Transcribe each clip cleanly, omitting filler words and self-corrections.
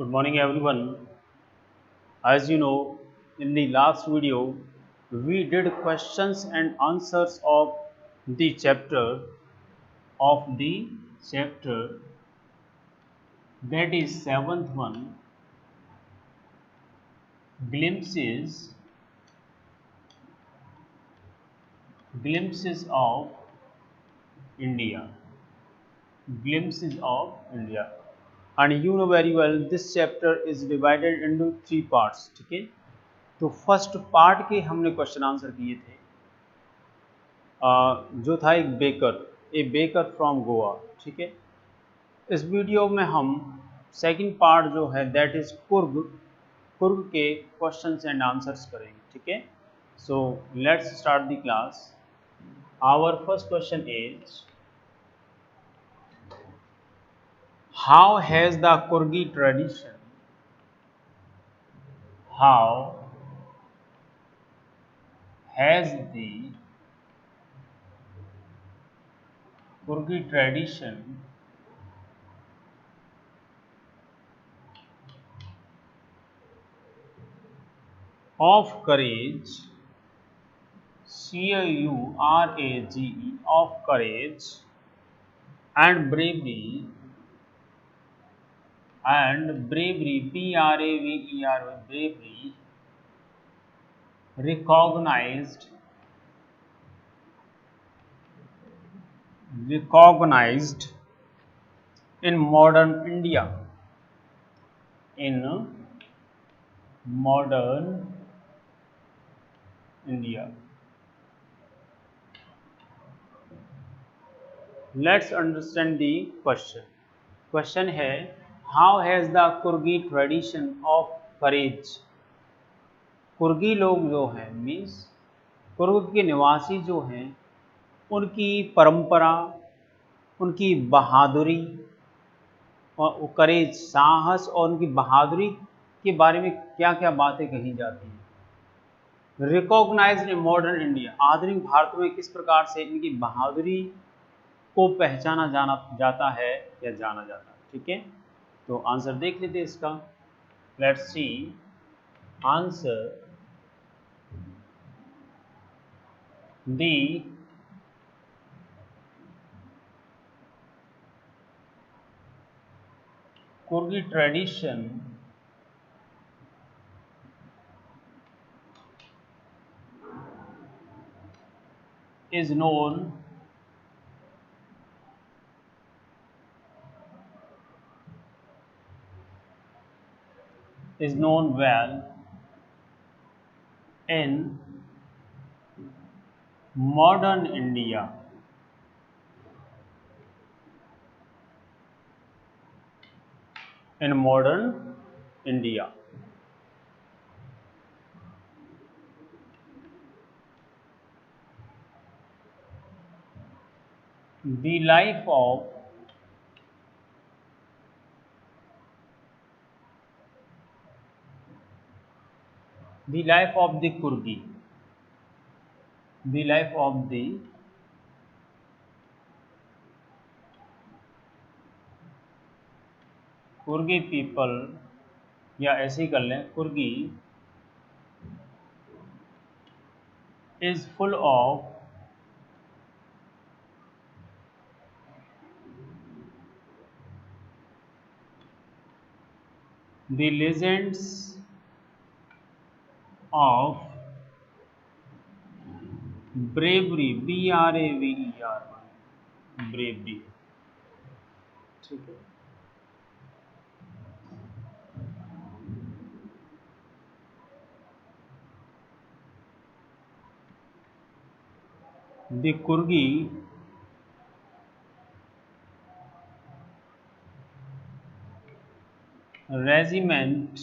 Good morning, everyone. As you know, in the last video, we did questions and answers of the chapter that is seventh one, glimpses glimpses of India, glimpses of India. And you know very well this chapter is divided into three parts. ठीक है, तो first part के हमने question answer किए थे। जो था एक baker, A baker from Goa. ठीक है, इस वीडियो में हम सेकंड पार्ट जो है दैट इज कुर्ग, कुर्ग के क्वेश्चंस एंड आंसर्स करेंगे। ठीक है, so let's start the class. Our first question is, how has the Coorgi tradition, how has the Coorgi tradition of courage, CURAGE, of courage and bravery, bravery, recognized in modern India, in modern India. Let's understand the question. Question है, how has the Kurgi tradition of courage, कुर्गी लोग जो हैं means Coorg के निवासी जो हैं, उनकी परंपरा, उनकी बहादुरी और करेज, साहस और उनकी बहादुरी के बारे में क्या क्या बातें कही जाती हैं। रिकॉग्नाइज्ड इन मॉडर्न इंडिया, आधुनिक भारत में किस प्रकार से इनकी बहादुरी को पहचाना जाना जाता है या जाना जाता है। ठीक है, तो आंसर देख लेते हैं इसका। Let's see answer. The Kurgi tradition is known well in modern India, in modern India. The life of the life of the Kurgi, the life of the Coorgi people, या ऐसे ही कर लें, Coorgi is full of the legends of bravery, bravery. ठीक है, the Coorgi regiment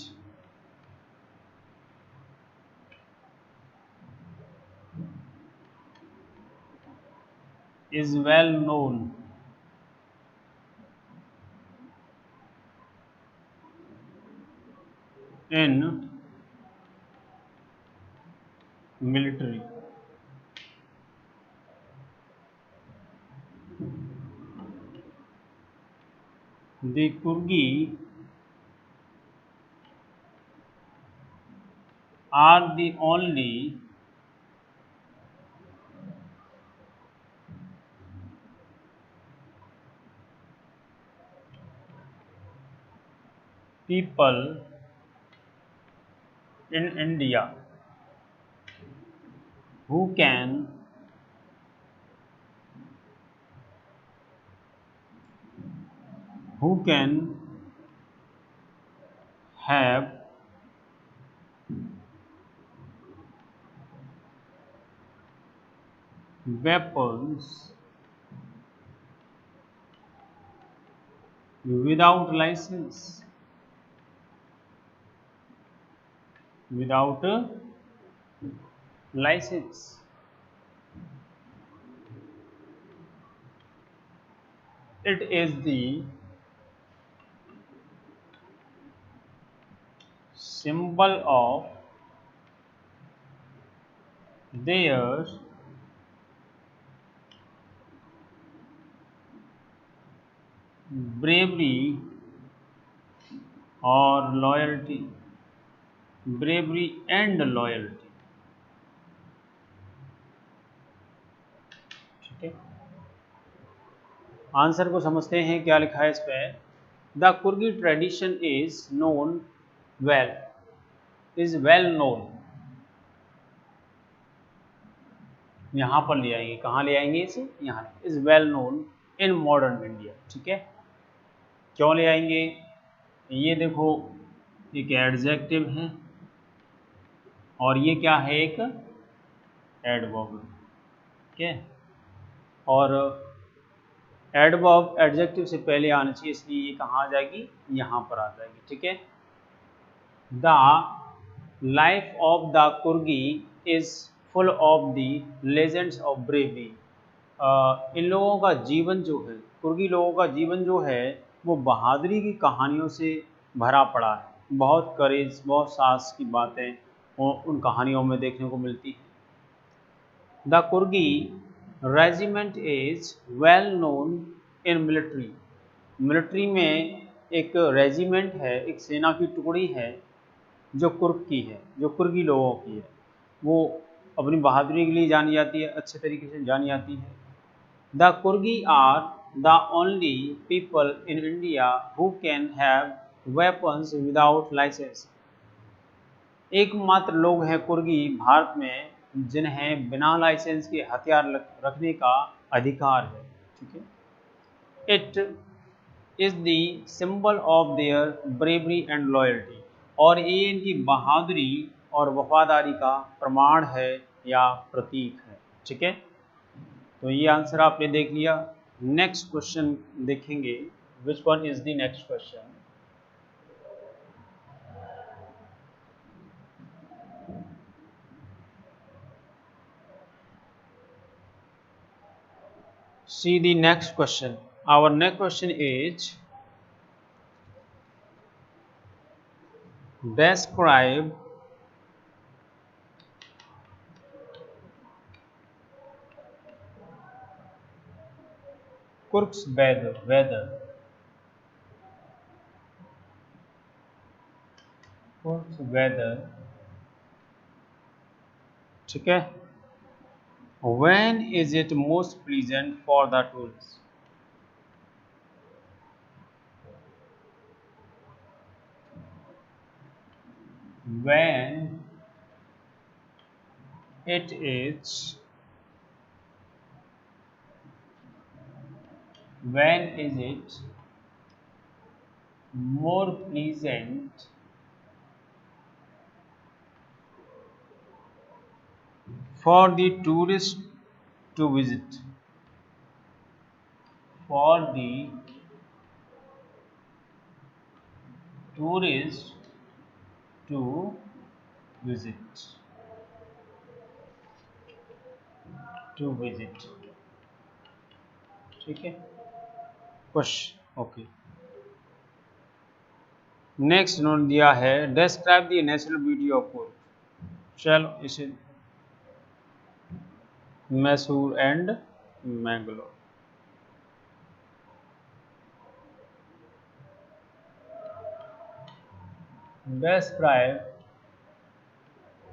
is well known in military. The Kurgi are the only people in India who can who can have weapons without license, without a license. It is the symbol of their bravery or loyalty, bravery and loyalty. ठीक है, answer को समझते हैं क्या लिखा है इस पे। The Coorgi tradition is known well, is well known, यहाँ पर ले आएंगे, कहाँ ले आएंगे इसे, यहाँ, is well known in modern India. ठीक है, क्यों ले आएंगे, ये देखो एक एडजेक्टिव है और ये क्या है, एक एडवर्ब। ठीक है, और एडवर्ब एडजेक्टिव से पहले आना चाहिए, इसलिए ये कहाँ आ जाएगी, यहाँ पर आ जाएगी। ठीक है, the life of the Coorgi is full of the legends of bravery. इन लोगों का जीवन जो है, कुर्गी लोगों का जीवन जो है, वो बहादुरी की कहानियों से भरा पड़ा है। बहुत करेज, बहुत साहस की बातें उन कहानियों में देखने को मिलती है। The कुर्गी regiment is well known in military. Military में एक रेजिमेंट है, एक सेना की टुकड़ी है जो कुर्ग की है, जो कुर्गी लोगों की है, वो अपनी बहादुरी के लिए जानी जाती है, अच्छे तरीके से जानी जाती है। The Coorgi are the only people in India who can have weapons without licence. एकमात्र लोग हैं कुर्गी भारत में जिन्हें बिना लाइसेंस के हथियार रखने का अधिकार है। ठीक है, it is the symbol of their bravery and loyalty, और ये इनकी बहादुरी और वफादारी का प्रमाण है या प्रतीक है। ठीक है, तो ये आंसर आपने देख लिया। नेक्स्ट क्वेश्चन देखेंगे, which one is the next question. See the next question. Our next question is, describe Kurk's weather. Kurk's weather. ठीक है, when is it most pleasant for the tourists? When it is, when is it more pleasant for the tourist to visit? For the tourist to visit. To visit. ठीक है, question okay. Next note दिया है, describe the natural beauty of Coorg. चलो इसे, Mysore and Mangalore. Describe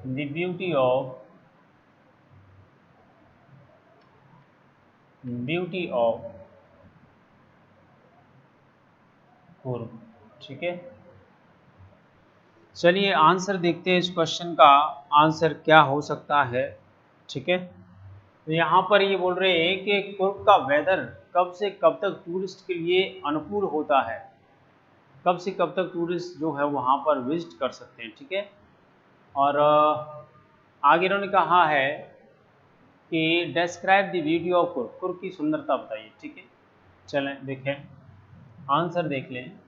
the beauty of Coorg. ठीक है, चलिए answer देखते हैं इस क्वेश्चन का, आंसर क्या हो सकता है। ठीक है, तो यहाँ पर ये बोल रहे हैं कि कुर्ग का वेदर कब से कब तक टूरिस्ट के लिए अनुकूल होता है, कब से कब तक टूरिस्ट जो है वहाँ पर विजिट कर सकते हैं। ठीक है, और आगे इन्होंने कहा है कि describe the beauty of Coorg, Coorg की सुंदरता बताइए। ठीक है, चलें देखें, आंसर देख लें।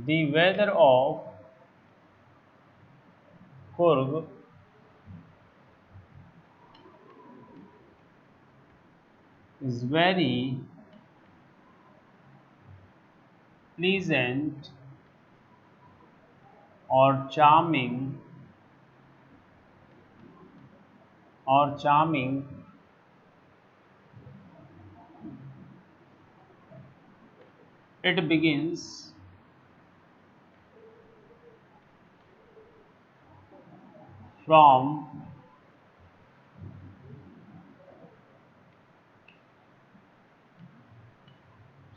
The weather of Coorg is very pleasant or charming. It begins from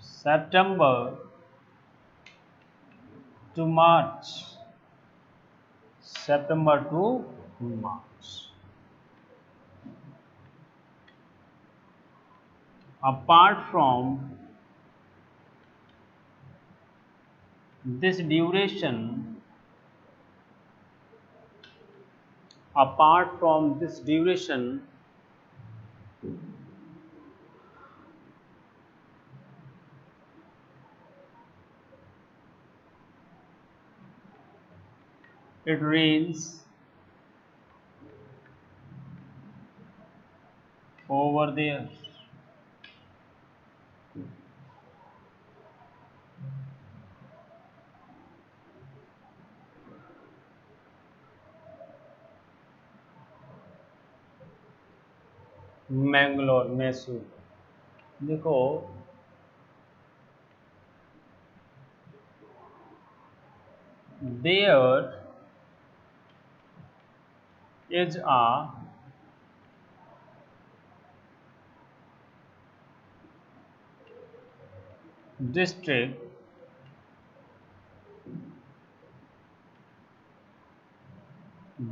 September to March. September to March. Apart from this duration, it rains over there. Mangalore, Mysore. देखो there is a district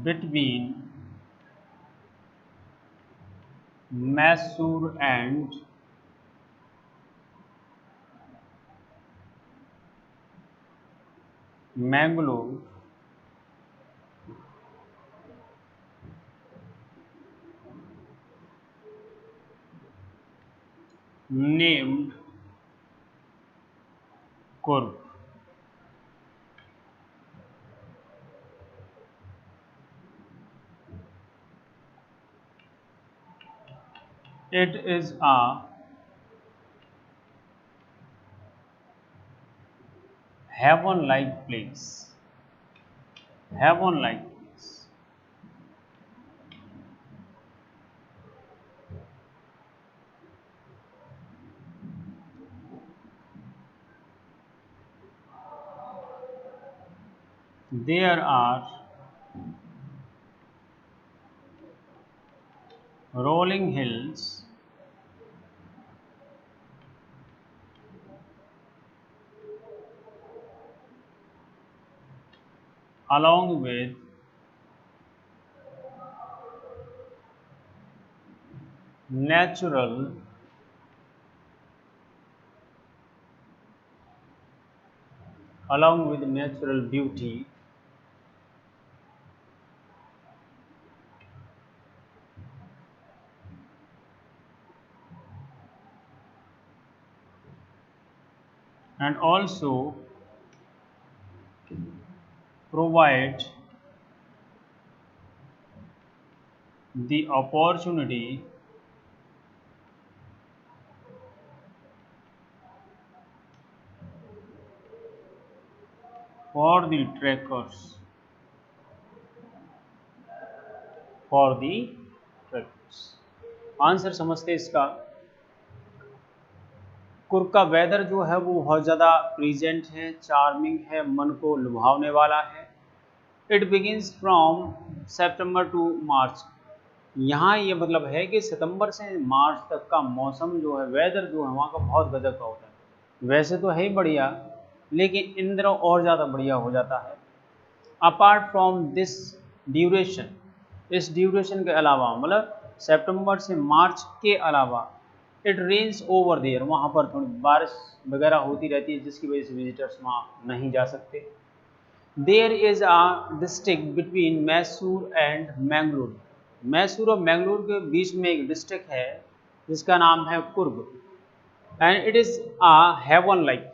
between Mysore and Mangalore named Kurg. It is a heaven-like place. Heaven-like place. There are rolling hills along with natural beauty and also provide the opportunity for the trekkers for the trekkers. Answer समझते इसका। कुर्ग का weather जो है वो बहुत ज़्यादा pleasant है, charming है, मन को लुभावने वाला है। It begins from September to March. यहाँ ये मतलब है कि सितंबर से मार्च तक का मौसम जो है, वेदर जो है वहाँ का बहुत गजब का होता है। वैसे तो है ही बढ़िया, लेकिन इन दिनों और ज़्यादा बढ़िया हो जाता है। अपार्ट फ्रॉम दिस ड्यूरेशन, इस ड्यूरेशन के अलावा मतलब सितंबर से मार्च के अलावा, इट रेन्स ओवर देयर, वहाँ पर थोड़ी बारिश वगैरह होती रहती है जिसकी वजह से विजिटर्स वहाँ नहीं जा सकते। There is a district between Mysore and Mangalore. Mysore और मैंगलोर के बीच में एक डिस्ट्रिक्ट है जिसका नाम है Coorg. And it is a heaven like,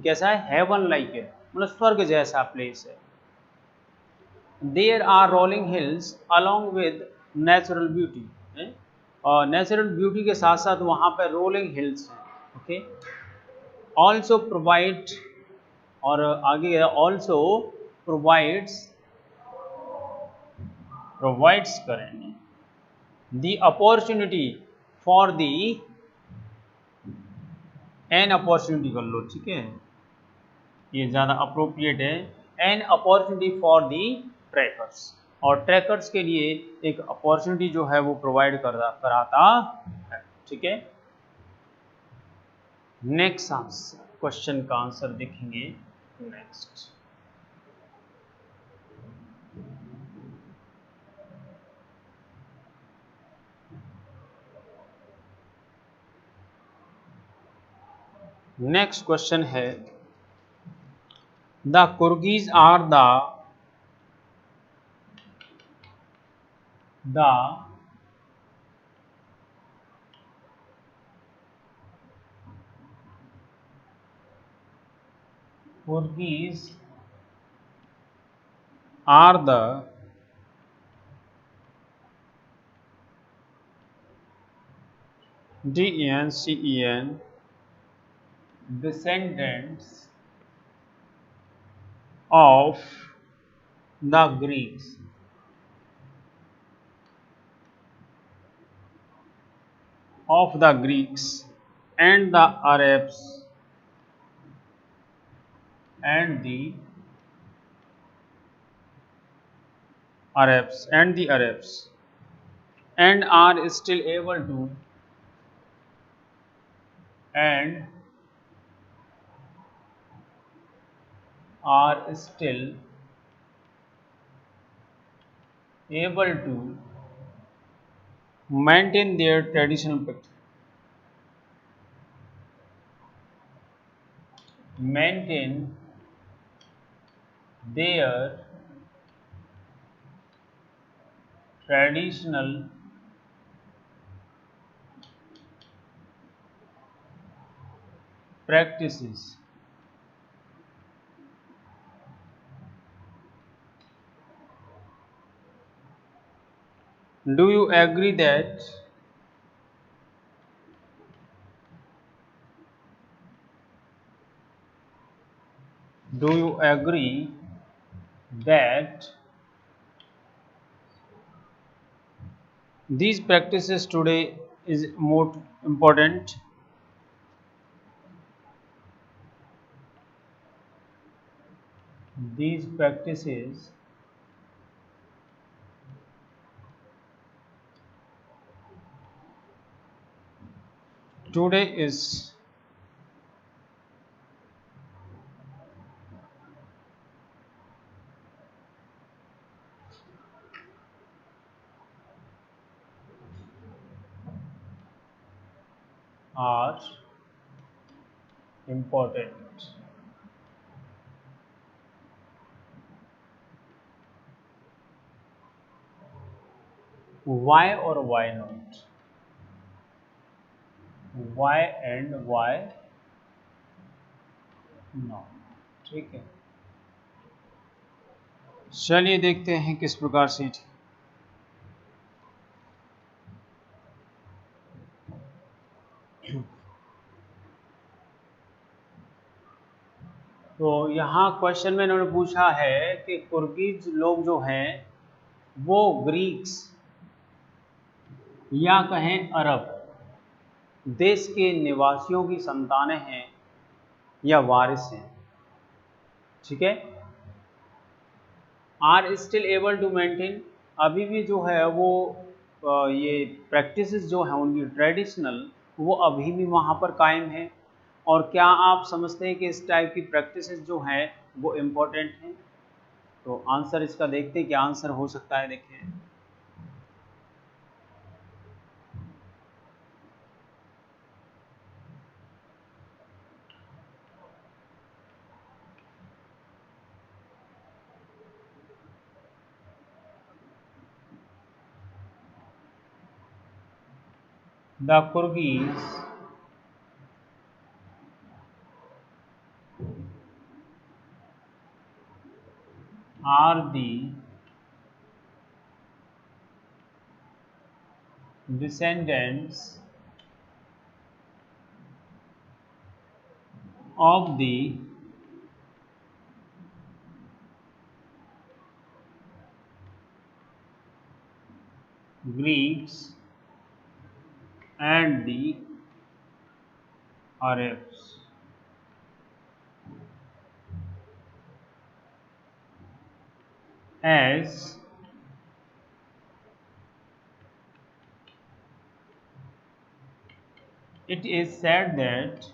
कैसा है, हेवन लाइक है, मतलब स्वर्ग जैसा प्लेस है। There are rolling hills along with natural beauty, और नेचुरल ब्यूटी के साथ साथ वहाँ पर रोलिंग हिल्स हैं। ओके, ऑल्सो प्रोवाइड, और आगे ऑल्सो प्रोवाइड्स, प्रोवाइड्स करेंगे the opportunity for the, an opportunity कर लो, ठीक है, ये ज़्यादा अप्रोप्रिएट है। An opportunity for the trekkers, और ट्रैकर्स के लिए एक अपॉर्चुनिटी जो है वो प्रोवाइड कराता है, ठीक है। नेक्स्ट आंसर, क्वेश्चन का आंसर देखेंगे। नेक्स्ट, नेक्स्ट क्वेश्चन है, the Coorgis are the Coorgis are the DEN descendants of the Greeks, and the Arabs and the Arabs and are still able to and are still able to maintain their traditional practice, maintain their traditional practices. Do you agree that do you agree that these practices today is more important? These practices today is are important. Why or why not? Why and why not? ठीक है, चलिए देखते हैं किस प्रकार से। तो यहाँ क्वेश्चन में इन्होंने पूछा है कि कुर्गिज लोग जो हैं वो ग्रीक्स या कहें अरब देश के निवासियों की संतानें हैं या वारिस हैं। ठीक है। Are still able to maintain, अभी भी जो है वो ये प्रैक्टिसेस जो हैं उनकी ट्रेडिशनल, वो अभी भी वहाँ पर कायम है। और क्या आप समझते हैं कि इस टाइप की प्रैक्टिसेस जो हैं वो इम्पोर्टेंट हैं? तो आंसर इसका देखते हैं, क्या आंसर हो सकता है, देखें। The Coorgis are the descendants of the Greeks and the Arabs. As it is said that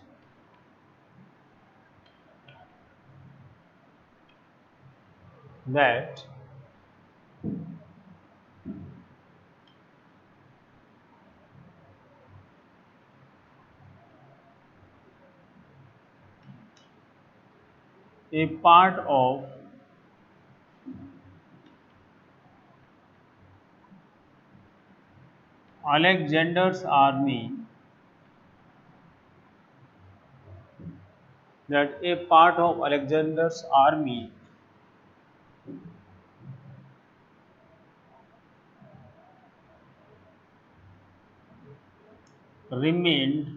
a part of Alexander's army, that a part of Alexander's army remained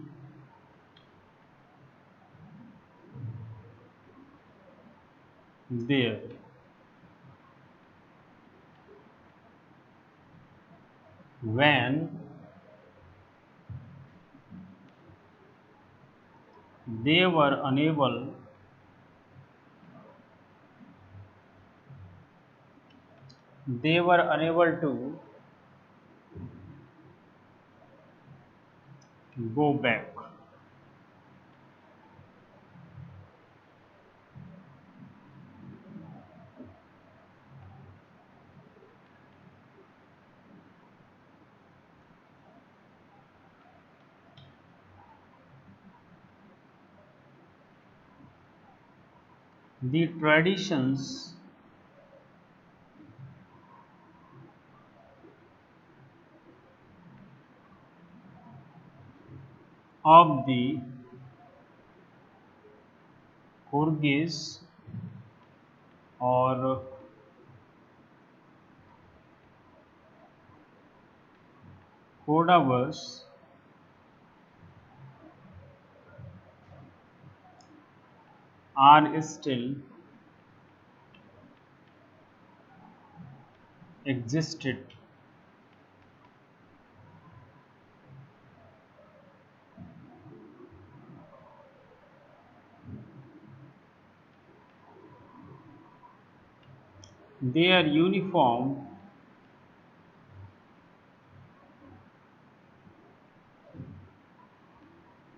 there when they were unable to go back. The traditions of the Kyrgyz or Kodavars are still existed. Their uniform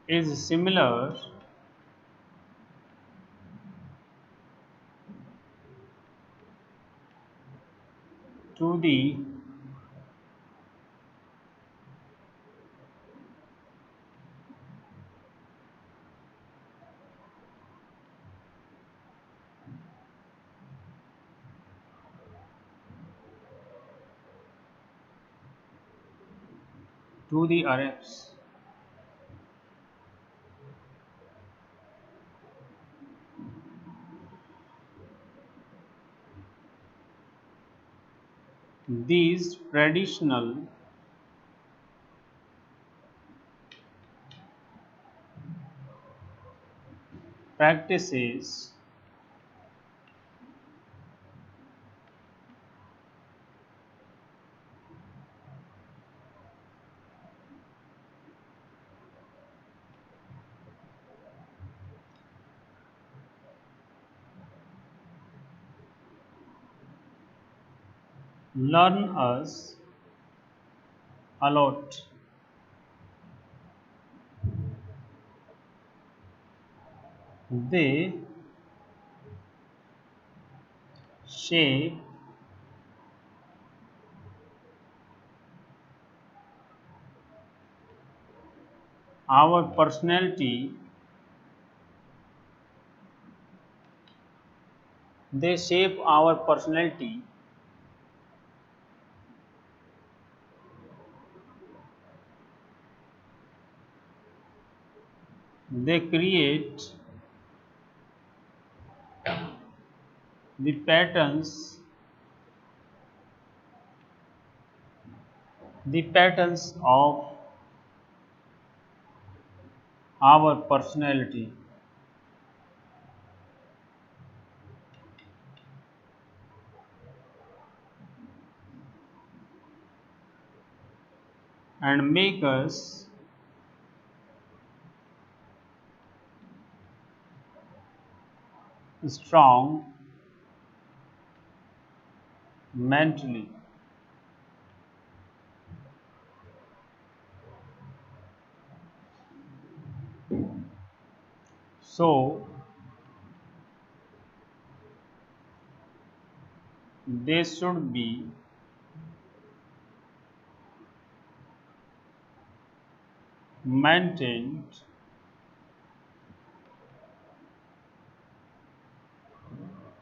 is similar to the Arabs. These traditional practices learn us a lot. They shape our personality. They shape our personality. They create the patterns of our personality, and make us strong mentally. So they should be maintained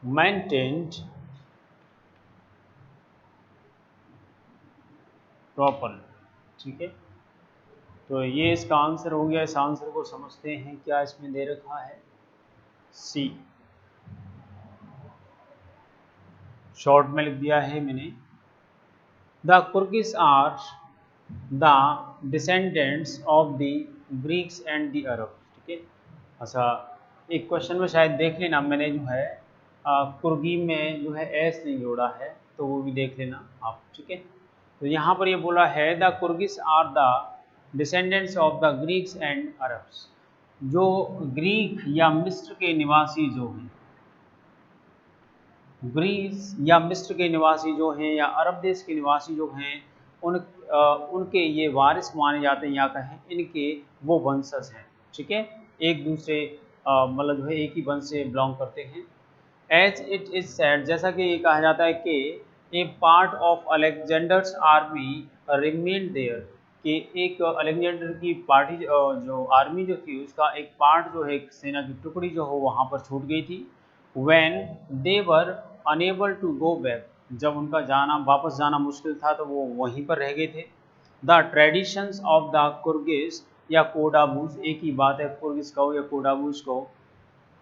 maintained proper. ठीक है, तो ये इसका answer हो गया। इस answer को समझते हैं, क्या इसमें दे रखा है, सी। शॉर्ट में लिख दिया है मैंने। The Coorgis are the descendants of the Greeks and the Arab. ठीक है, अच्छा, एक क्वेश्चन में शायद देख लेना, मैंने जो है कुर्गी में जो है एस नहीं जोड़ा है, तो वो भी देख लेना आप। ठीक है, तो यहाँ पर ये बोला है the Coorgis are the descendants of the Greeks and Arabs. जो ग्रीक या मिस्र के निवासी जो हैं, ग्रीस या मिस्र के निवासी जो हैं या अरब देश के निवासी जो हैं, उनके ये वारिस माने जाते हैं, या कहें इनके वो वंशज हैं। ठीक है, एक दूसरे मतलब जो है एक ही वंश से बिलोंग करते हैं। एज इट इज सेड, जैसा कि ये कहा जाता है कि a part of Alexander's army remain there, कि एक अलेक्जेंडर की पार्टी जो आर्मी जो थी उसका एक पार्ट जो है, एक सेना की टुकड़ी जो हो वहाँ पर छूट गई थी। When they were unable to go back, जब उनका जाना वापस जाना मुश्किल था तो वो वहीं पर रह गए थे। द ट्रेडिशंस ऑफ द कुर्गिस या कोडाबूज, एक ही बात है, कुर्गिस कहो या कोडाबूज कहो,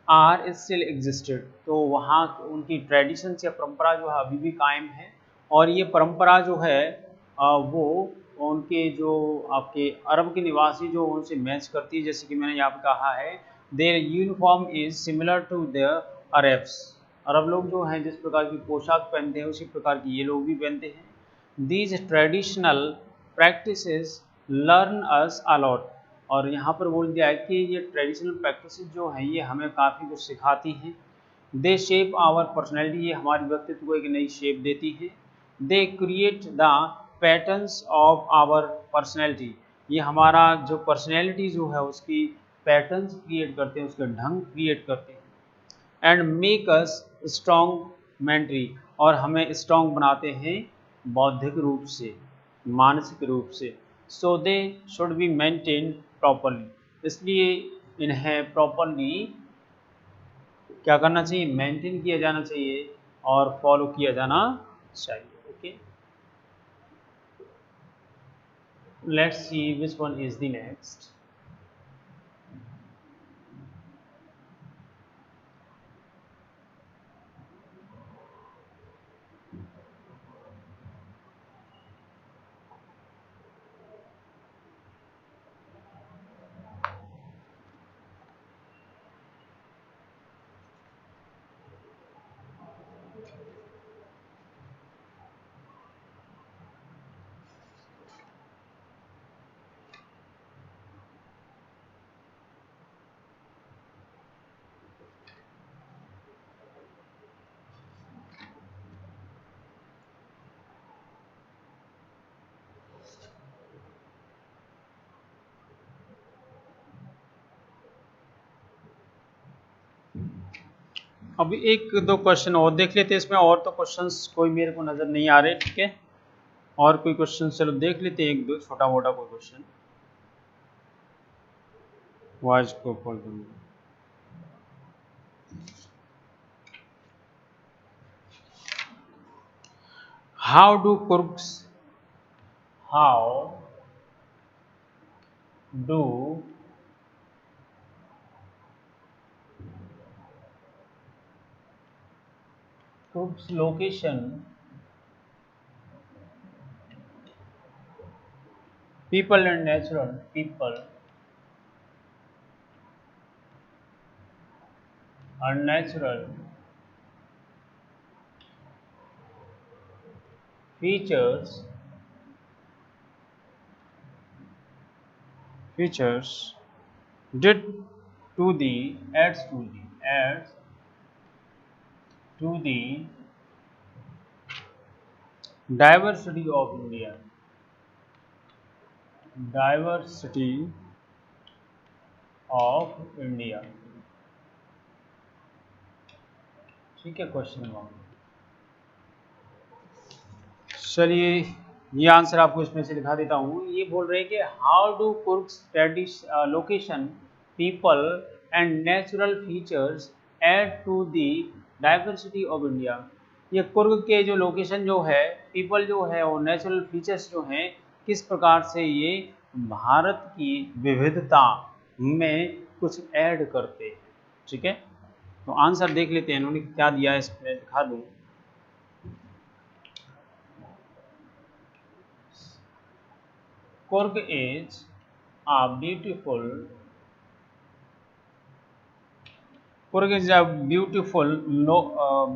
आर स्टिल एग्जिस्टेड, तो वहाँ उनकी ट्रेडिशंस या परंपरा जो है अभी भी कायम है। और ये परंपरा जो है वो उनके जो आपके अरब के निवासी जो उनसे मैच करती है, जैसे कि मैंने यहाँ पे कहा है, their uniform is similar to the Arabs. अरब लोग जो हैं जिस प्रकार की पोशाक पहनते हैं उसी प्रकार की ये लोग भी पहनते हैं। These traditional practices learn us allot, और यहाँ पर बोल दिया है कि ये ट्रेडिशनल प्रैक्टिसेस जो हैं ये हमें काफ़ी कुछ सिखाती हैं। दे शेप आवर पर्सनैलिटी, ये हमारे व्यक्तित्व को एक नई शेप देती है। They create the patterns of our personality, ये हमारा जो पर्सनैलिटी जो है उसकी पैटर्न्स क्रिएट करते हैं, उसके ढंग क्रिएट करते हैं। And make us strong mentally, और हमें स्ट्रॉन्ग बनाते हैं बौद्धिक रूप से, मानसिक रूप से। So they should be maintain properly, इसलिए इन्हें प्रॉपरली क्या करना चाहिए, मेंटेन किया जाना चाहिए और फॉलो किया जाना चाहिए। Okay, let's see which one is the next. अभी एक दो क्वेश्चन और देख लेते हैं इसमें, और तो क्वेश्चंस कोई मेरे को नज़र नहीं आ रहे, ठीक है। और कोई क्वेश्चन चलो देख लेते हैं, एक दो छोटा मोटा कोई क्वेश्चन। वॉइस को खोल दूंगा। How do Coorgs how do Coorgs location people and natural people and natural features did to the adds to the diversity of India, diversity of India। ठीक है, क्वेश्चन नंबर। चलिए ये आंसर आपको इसमें से दिखा देता हूँ। ये बोल रहे हैं कि how do Coorgs location people and natural features add to the diversity of India. ये कुर्ग के जो लोकेशन जो है, पीपल जो है और नेचुरल फीचर्स जो हैं, किस प्रकार से ये भारत की विविधता में कुछ ऐड करते हैं, ठीक है। तो आंसर देख लेते हैं इन्होंने क्या दिया है, इसमें दिखा दूँ। Coorg is a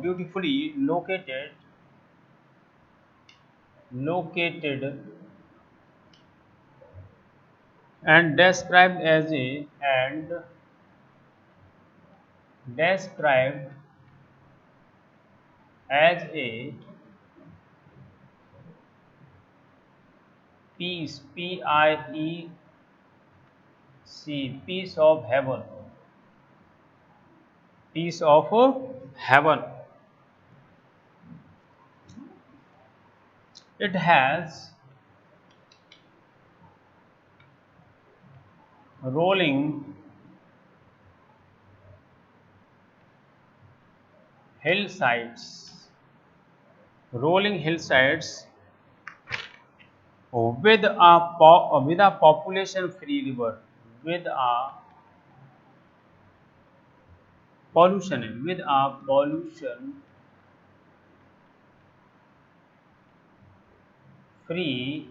beautifully located and described as a piece of heaven, piece of heaven। It has rolling hillsides, rolling hillsides with a population free river, with a pollution free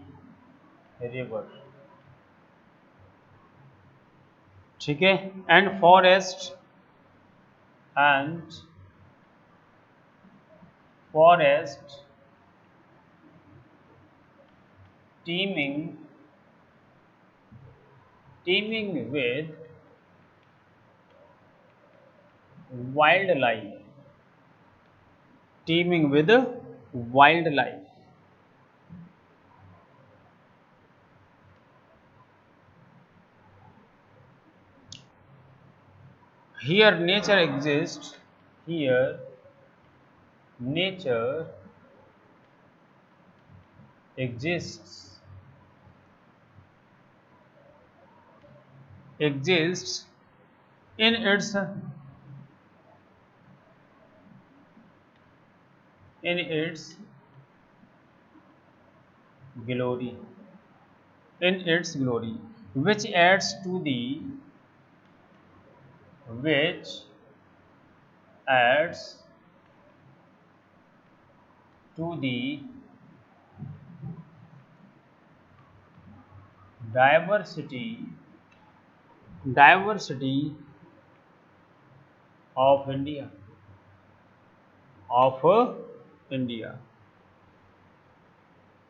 river, ठीक है। And forest teeming teeming with wildlife, teeming with wildlife। Here nature exists, here nature exists exists in its glory, in its glory, which adds to the which adds to the diversity diversity of India, of India,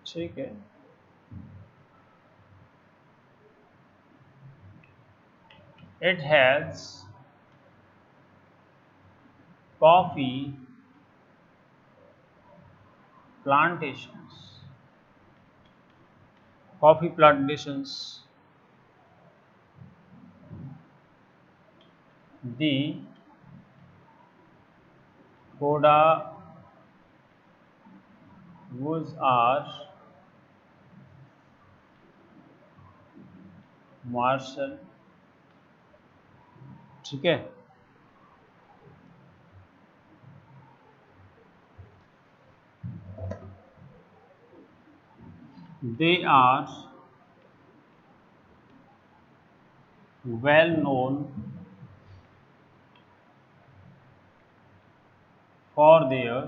ठीक है। It has coffee plantations, coffee plantations, the Kodagus are martial, ठीक है। They are well known for their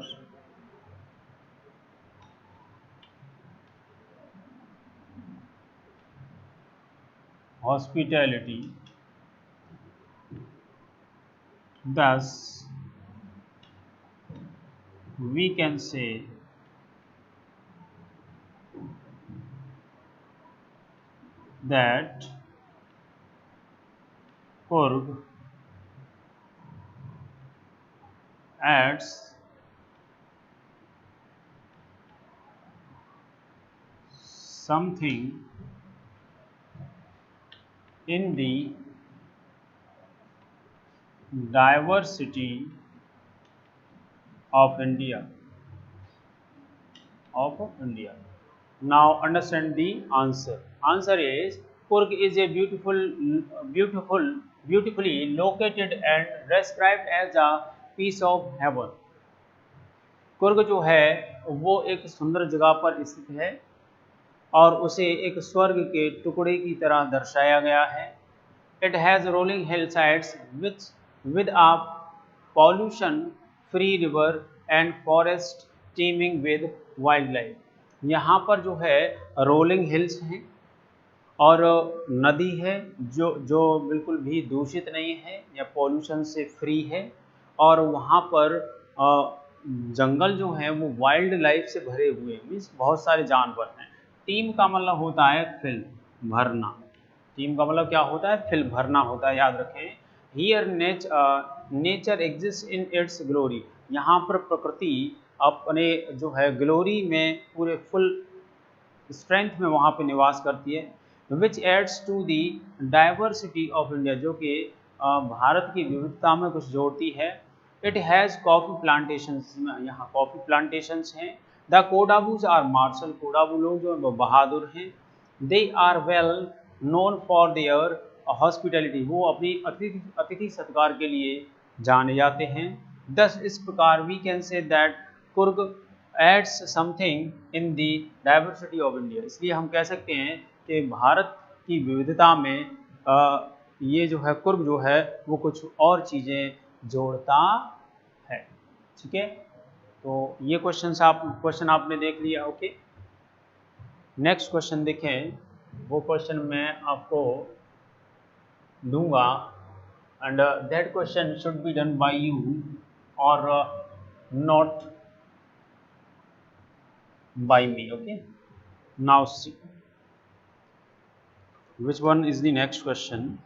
hospitality. Thus, we can say that Coorg adds something in the diversity of India. Now understand the answer. Answer is Coorg is a beautifully located and described as a piece of heaven. Coorg जो है वो एक सुंदर जगह पर स्थित है और उसे एक स्वर्ग के टुकड़े की तरह दर्शाया गया है। It has rolling hill sides with a pollution free river and forest teeming with wild life. यहाँ पर जो है रोलिंग हिल्स हैं और नदी है जो बिल्कुल भी दूषित नहीं है या पॉल्यूशन से फ्री है, और वहाँ पर जंगल जो है वो वाइल्ड लाइफ से भरे हुए, मीन्स बहुत सारे जानवर हैं। टीम का मतलब होता है फिल भरना, टीम का मतलब क्या होता है, फिल भरना होता है, याद रखें। Here nature exist in its glory, यहाँ पर प्रकृति अपने जो है ग्लोरी में पूरे फुल स्ट्रेंथ में वहाँ पे निवास करती है। Which adds to the diversity of India, जो कि भारत की विविधता में कुछ जोड़ती है। इट हैज़ कॉफ़ी प्लांटेशंस, यहाँ कॉफ़ी प्लांटेशंस हैं। The Kodavas are martial, Kodava लोग जो हैं बहादुर हैं। They are well known for their hospitality, वो अपनी अतिथि सत्कार के लिए जाने जाते हैं। दस इस प्रकार we can say that Coorg adds something in the diversity of India, इसलिए हम कह सकते हैं कि भारत की विविधता में ये जो है कुर्ग जो है वो कुछ और चीज़ें जोड़ता है, ठीक है। तो ये क्वेश्चन आपने देख लिया, ओके। नेक्स्ट क्वेश्चन देखें, वो क्वेश्चन मैं आपको दूंगा and that question should be done by you और not by me, okay। Now see which one is the next question.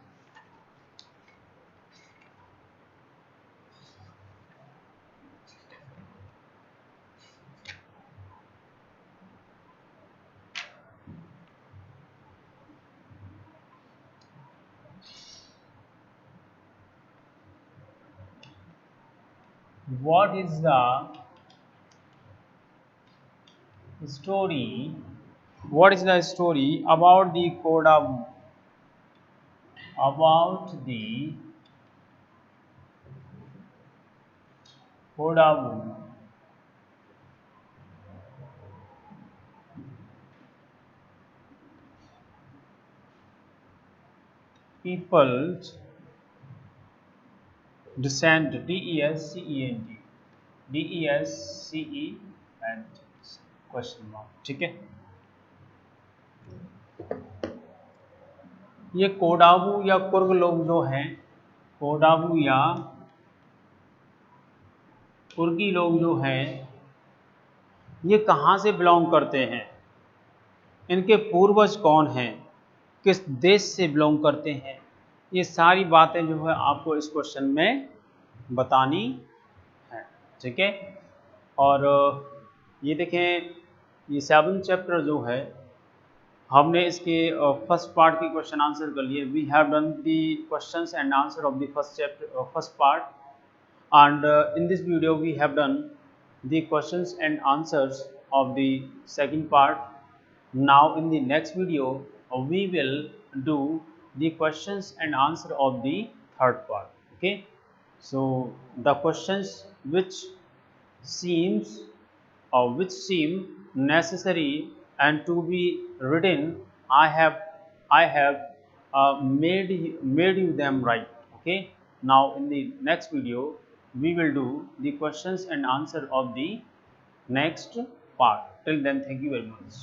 What is the story about the Kodabu, people's descent, DESCENT question mark, ठीक है। ये कोडाबू या कुर्ग लोग जो हैं, कोडाबू या कुर्गी लोग जो हैं, ये कहाँ से बिलोंग करते हैं, इनके पूर्वज कौन हैं, किस देश से बिलोंग करते हैं, ये सारी बातें जो है आपको इस क्वेश्चन में बतानी है, ठीक है। और ये देखें, ये 7th चैप्टर जो है हमने इसके फर्स्ट पार्ट की क्वेश्चन आंसर कर लिए। We have done the questions and answer of the first part. And in this video we have done the questions and answers of the second part. Now in the next video we will do the questions and answer of the third part. Okay, so the questions seems which seem necessary and to be written, I have made you them right. Okay. Now in the next video we will do the questions and answer of the next part. Till then, thank you very much.